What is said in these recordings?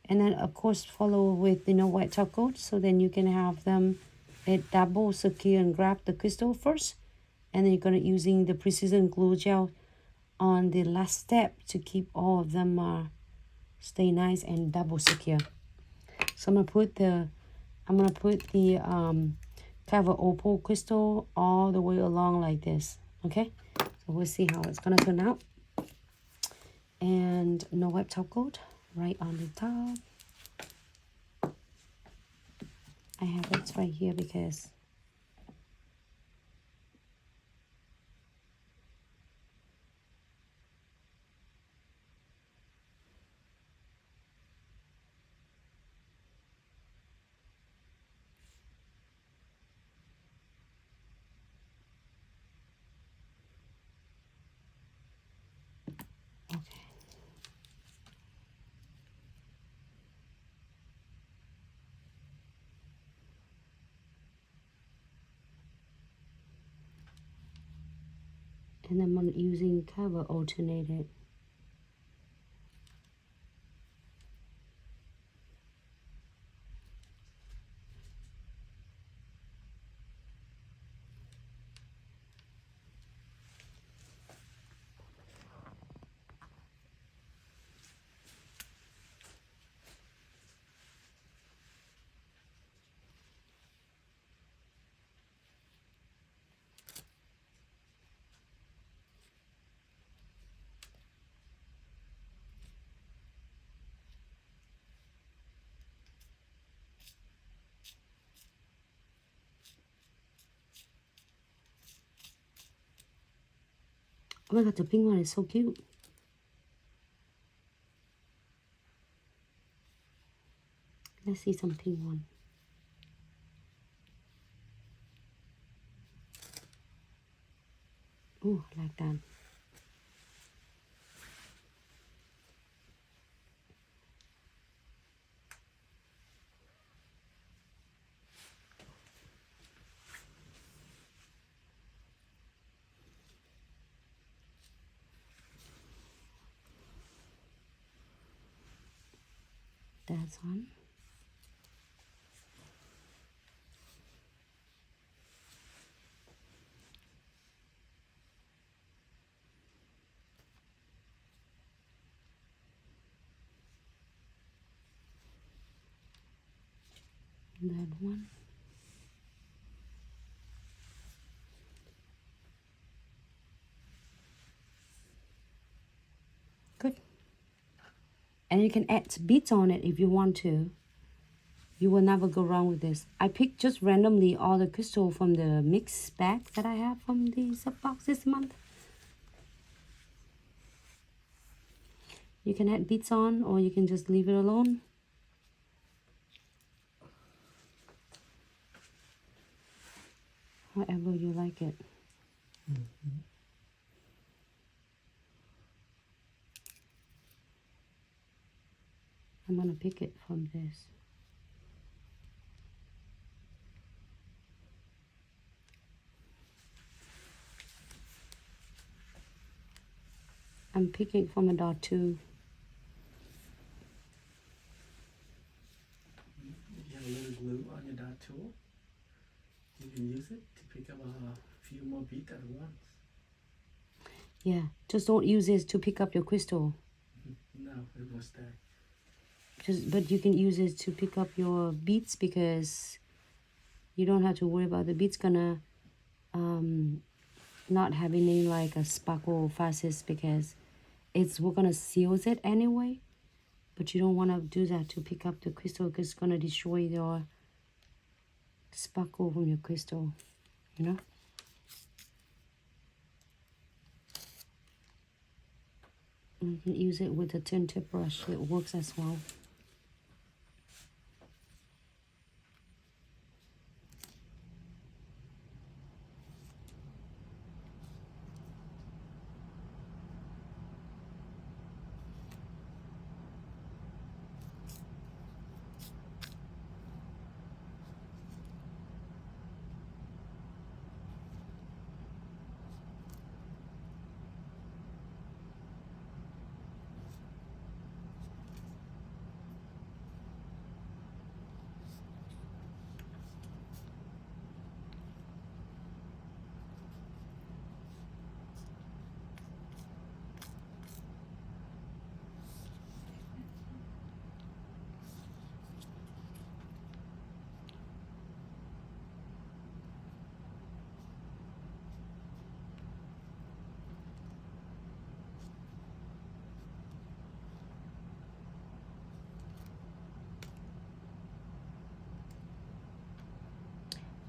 And then of course follow with white top coat, so then you can have them at double secure and grab the crystal first, and then you're gonna using the precision glue gel on the last step to keep all of them stay nice and double secure. So I'm gonna put the cover opal crystal all the way along like this. Okay, so we'll see how it's gonna turn out. And no white top coat right on the top. I have it right here because okay. And I'm using cover alternated. Oh my god, the pink one is so cute. Let's see some pink one. Oh, I like that. That's one. That one. Good. And you can add beads on it if you want to. You will never go wrong with this. I picked just randomly all the crystal from the mix bag that I have from the sub box this month. You can add beads on, or you can just leave it alone. However you like it. Mm-hmm. I'm gonna pick it from this. I'm picking from a dot too. You have a little glue on your dot tool. You can use it to pick up a few more beads at once. Yeah, just don't use this to pick up your crystal. No, it will stay. But you can use it to pick up your beads, because you don't have to worry about the beads gonna not have any like a sparkle facets, because we're gonna seal it anyway. But you don't want to do that to pick up the crystal, because it's gonna destroy your sparkle from your crystal, you know. You can use it with a tin tip brush. It works as well.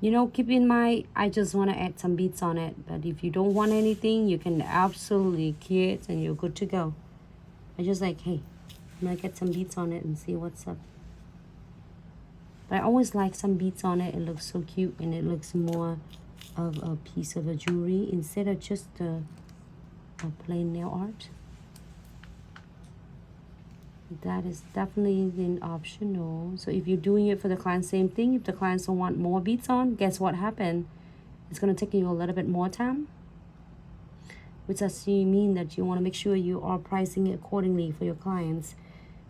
You know, keep in mind, I just want to add some beads on it. But if you don't want anything, you can absolutely cure it and you're good to go. I just like, hey, I'm going to get some beads on it and see what's up. But I always like some beads on it. It looks so cute and it looks more of a piece of a jewelry instead of just a plain nail art. That is definitely an optional. So if you're doing it for the client, same thing. If the clients don't want more beads on, guess what happened? It's going to take you a little bit more time, which does mean that you want to make sure you are pricing it accordingly for your clients.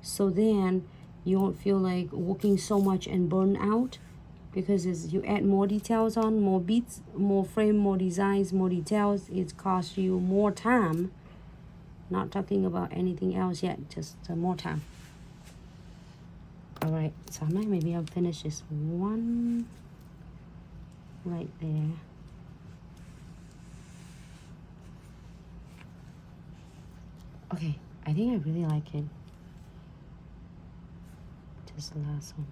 So then you won't feel like working so much and burn out, because as you add more details on, more beads, more frame, more designs, more details, it costs you more time. Not talking about anything else yet, just more time. All right, so maybe I'll finish this one right there. Okay, I think I really like it. Just the last one.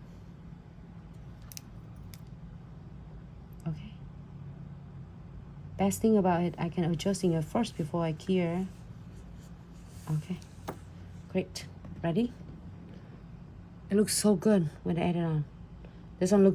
Okay. Best thing about it, I can adjusting it first before I cure. Okay, great. Ready? It looks so good when I add it on. This one looks